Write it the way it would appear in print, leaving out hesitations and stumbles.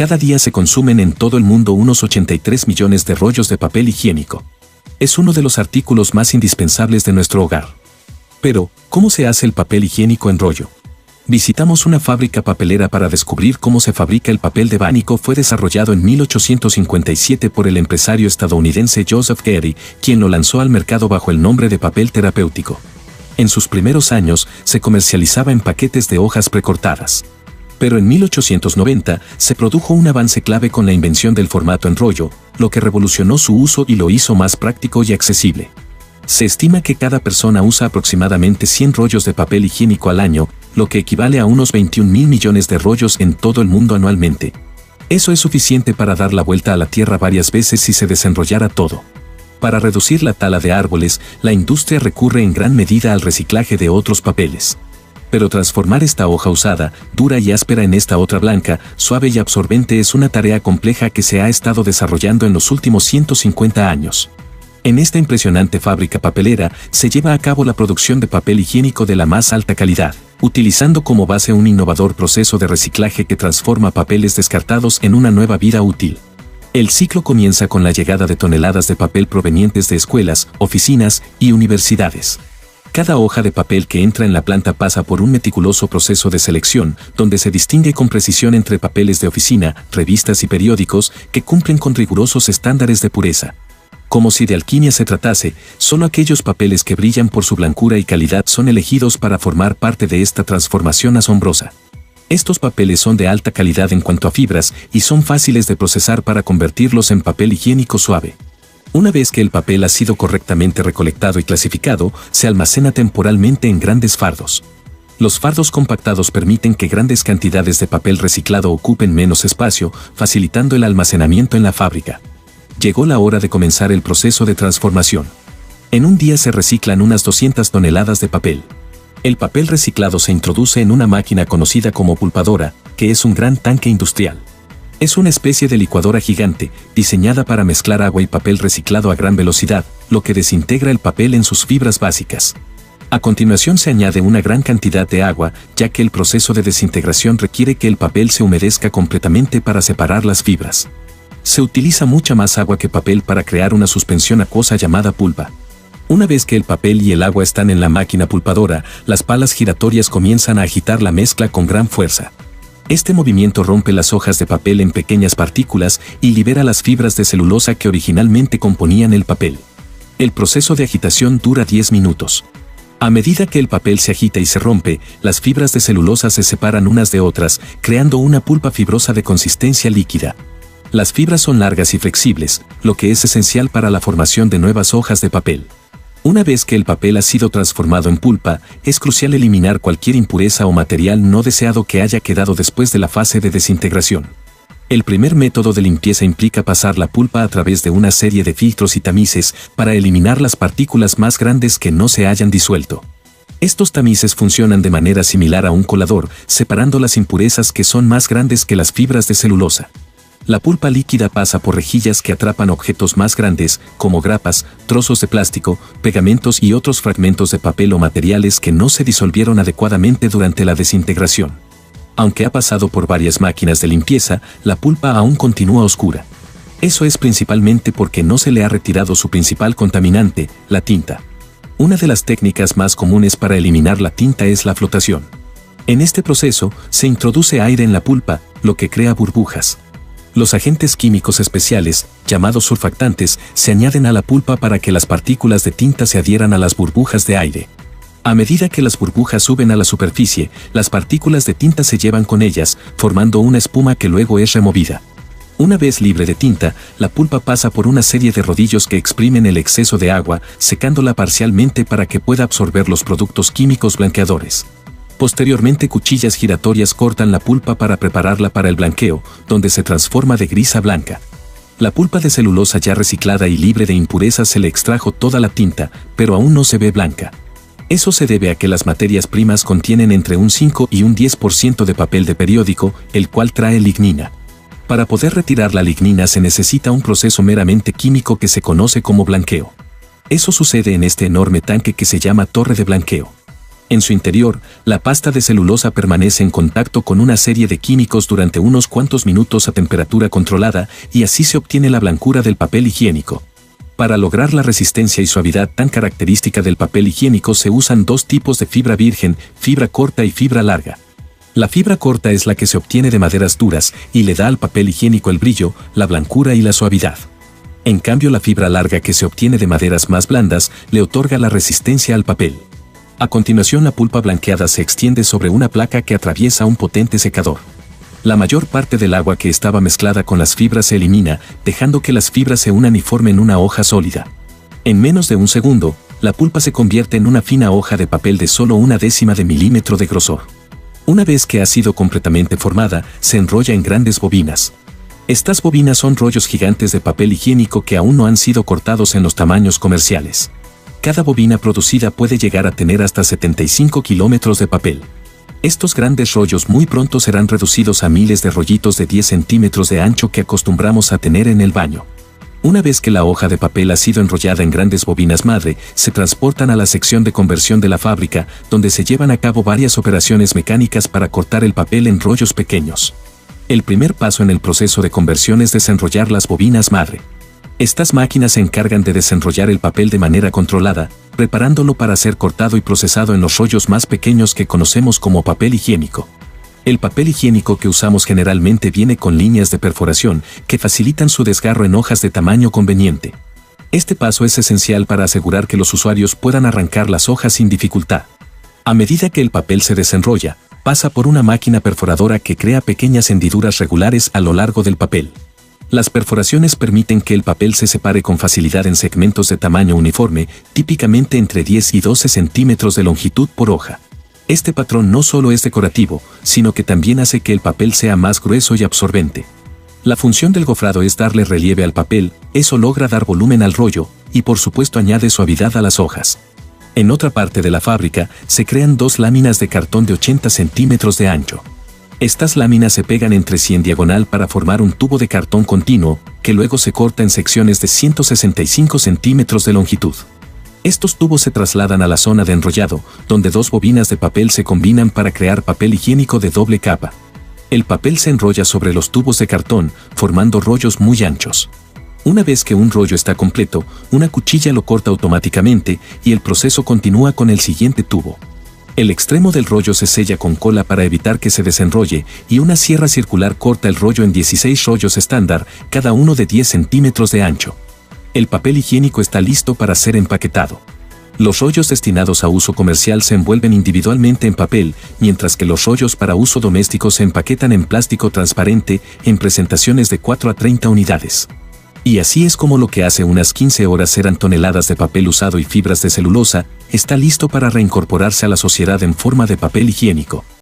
Cada día se consumen en todo el mundo unos 83 millones de rollos de papel higiénico. Es uno de los artículos más indispensables de nuestro hogar. Pero, ¿cómo se hace el papel higiénico en rollo? Visitamos una fábrica papelera para descubrir cómo se fabrica el papel de Bánico. Fue desarrollado en 1857 por el empresario estadounidense Joseph Gary, quien lo lanzó al mercado bajo el nombre de papel terapéutico. En sus primeros años, se comercializaba en paquetes de hojas precortadas. Pero en 1890 se produjo un avance clave con la invención del formato en rollo, lo que revolucionó su uso y lo hizo más práctico y accesible. Se estima que cada persona usa aproximadamente 100 rollos de papel higiénico al año, lo que equivale a unos 21.000 millones de rollos en todo el mundo anualmente. Eso es suficiente para dar la vuelta a la Tierra varias veces si se desenrollara todo. Para reducir la tala de árboles, la industria recurre en gran medida al reciclaje de otros papeles. Pero transformar esta hoja usada, dura y áspera en esta otra blanca, suave y absorbente es una tarea compleja que se ha estado desarrollando en los últimos 150 años. En esta impresionante fábrica papelera se lleva a cabo la producción de papel higiénico de la más alta calidad, utilizando como base un innovador proceso de reciclaje que transforma papeles descartados en una nueva vida útil. El ciclo comienza con la llegada de toneladas de papel provenientes de escuelas, oficinas y universidades. Cada hoja de papel que entra en la planta pasa por un meticuloso proceso de selección, donde se distingue con precisión entre papeles de oficina, revistas y periódicos que cumplen con rigurosos estándares de pureza. Como si de alquimia se tratase, solo aquellos papeles que brillan por su blancura y calidad son elegidos para formar parte de esta transformación asombrosa. Estos papeles son de alta calidad en cuanto a fibras y son fáciles de procesar para convertirlos en papel higiénico suave. Una vez que el papel ha sido correctamente recolectado y clasificado, se almacena temporalmente en grandes fardos. Los fardos compactados permiten que grandes cantidades de papel reciclado ocupen menos espacio, facilitando el almacenamiento en la fábrica. Llegó la hora de comenzar el proceso de transformación. En un día se reciclan unas 200 toneladas de papel. El papel reciclado se introduce en una máquina conocida como pulpadora, que es un gran tanque industrial. Es una especie de licuadora gigante, diseñada para mezclar agua y papel reciclado a gran velocidad, lo que desintegra el papel en sus fibras básicas. A continuación se añade una gran cantidad de agua, ya que el proceso de desintegración requiere que el papel se humedezca completamente para separar las fibras. Se utiliza mucha más agua que papel para crear una suspensión acuosa llamada pulpa. Una vez que el papel y el agua están en la máquina pulpadora, las palas giratorias comienzan a agitar la mezcla con gran fuerza. Este movimiento rompe las hojas de papel en pequeñas partículas y libera las fibras de celulosa que originalmente componían el papel. El proceso de agitación dura 10 minutos. A medida que el papel se agita y se rompe, las fibras de celulosa se separan unas de otras, creando una pulpa fibrosa de consistencia líquida. Las fibras son largas y flexibles, lo que es esencial para la formación de nuevas hojas de papel. Una vez que el papel ha sido transformado en pulpa, es crucial eliminar cualquier impureza o material no deseado que haya quedado después de la fase de desintegración. El primer método de limpieza implica pasar la pulpa a través de una serie de filtros y tamices para eliminar las partículas más grandes que no se hayan disuelto. Estos tamices funcionan de manera similar a un colador, separando las impurezas que son más grandes que las fibras de celulosa. La pulpa líquida pasa por rejillas que atrapan objetos más grandes, como grapas, trozos de plástico, pegamentos y otros fragmentos de papel o materiales que no se disolvieron adecuadamente durante la desintegración. Aunque ha pasado por varias máquinas de limpieza, la pulpa aún continúa oscura. Eso es principalmente porque no se le ha retirado su principal contaminante, la tinta. Una de las técnicas más comunes para eliminar la tinta es la flotación. En este proceso, se introduce aire en la pulpa, lo que crea burbujas. Los agentes químicos especiales, llamados surfactantes, se añaden a la pulpa para que las partículas de tinta se adhieran a las burbujas de aire. A medida que las burbujas suben a la superficie, las partículas de tinta se llevan con ellas, formando una espuma que luego es removida. Una vez libre de tinta, la pulpa pasa por una serie de rodillos que exprimen el exceso de agua, secándola parcialmente para que pueda absorber los productos químicos blanqueadores. Posteriormente, cuchillas giratorias cortan la pulpa para prepararla para el blanqueo, donde se transforma de gris a blanca. La pulpa de celulosa ya reciclada y libre de impurezas se le extrajo toda la tinta, pero aún no se ve blanca. Eso se debe a que las materias primas contienen entre un 5 y un 10% de papel de periódico, el cual trae lignina. Para poder retirar la lignina se necesita un proceso meramente químico que se conoce como blanqueo. Eso sucede en este enorme tanque que se llama torre de blanqueo. En su interior, la pasta de celulosa permanece en contacto con una serie de químicos durante unos cuantos minutos a temperatura controlada y así se obtiene la blancura del papel higiénico. Para lograr la resistencia y suavidad tan característica del papel higiénico se usan dos tipos de fibra virgen, fibra corta y fibra larga. La fibra corta es la que se obtiene de maderas duras y le da al papel higiénico el brillo, la blancura y la suavidad. En cambio, la fibra larga que se obtiene de maderas más blandas le otorga la resistencia al papel. A continuación, la pulpa blanqueada se extiende sobre una placa que atraviesa un potente secador. La mayor parte del agua que estaba mezclada con las fibras se elimina, dejando que las fibras se unan y formen una hoja sólida. En menos de un segundo, la pulpa se convierte en una fina hoja de papel de solo 1/10 de milímetro de grosor. Una vez que ha sido completamente formada, se enrolla en grandes bobinas. Estas bobinas son rollos gigantes de papel higiénico que aún no han sido cortados en los tamaños comerciales. Cada bobina producida puede llegar a tener hasta 75 kilómetros de papel. Estos grandes rollos muy pronto serán reducidos a miles de rollitos de 10 centímetros de ancho que acostumbramos a tener en el baño. Una vez que la hoja de papel ha sido enrollada en grandes bobinas madre, se transportan a la sección de conversión de la fábrica, donde se llevan a cabo varias operaciones mecánicas para cortar el papel en rollos pequeños. El primer paso en el proceso de conversión es desenrollar las bobinas madre. Estas máquinas se encargan de desenrollar el papel de manera controlada, preparándolo para ser cortado y procesado en los rollos más pequeños que conocemos como papel higiénico. El papel higiénico que usamos generalmente viene con líneas de perforación que facilitan su desgarro en hojas de tamaño conveniente. Este paso es esencial para asegurar que los usuarios puedan arrancar las hojas sin dificultad. A medida que el papel se desenrolla, pasa por una máquina perforadora que crea pequeñas hendiduras regulares a lo largo del papel. Las perforaciones permiten que el papel se separe con facilidad en segmentos de tamaño uniforme, típicamente entre 10 y 12 centímetros de longitud por hoja. Este patrón no solo es decorativo, sino que también hace que el papel sea más grueso y absorbente. La función del gofrado es darle relieve al papel, eso logra dar volumen al rollo, y por supuesto añade suavidad a las hojas. En otra parte de la fábrica, se crean dos láminas de cartón de 80 centímetros de ancho. Estas láminas se pegan entre sí en diagonal para formar un tubo de cartón continuo, que luego se corta en secciones de 165 centímetros de longitud. Estos tubos se trasladan a la zona de enrollado, donde dos bobinas de papel se combinan para crear papel higiénico de doble capa. El papel se enrolla sobre los tubos de cartón, formando rollos muy anchos. Una vez que un rollo está completo, una cuchilla lo corta automáticamente y el proceso continúa con el siguiente tubo. El extremo del rollo se sella con cola para evitar que se desenrolle y una sierra circular corta el rollo en 16 rollos estándar, cada uno de 10 centímetros de ancho. El papel higiénico está listo para ser empaquetado. Los rollos destinados a uso comercial se envuelven individualmente en papel, mientras que los rollos para uso doméstico se empaquetan en plástico transparente en presentaciones de 4 a 30 unidades. Y así es como lo que hace unas 15 horas eran toneladas de papel usado y fibras de celulosa, está listo para reincorporarse a la sociedad en forma de papel higiénico.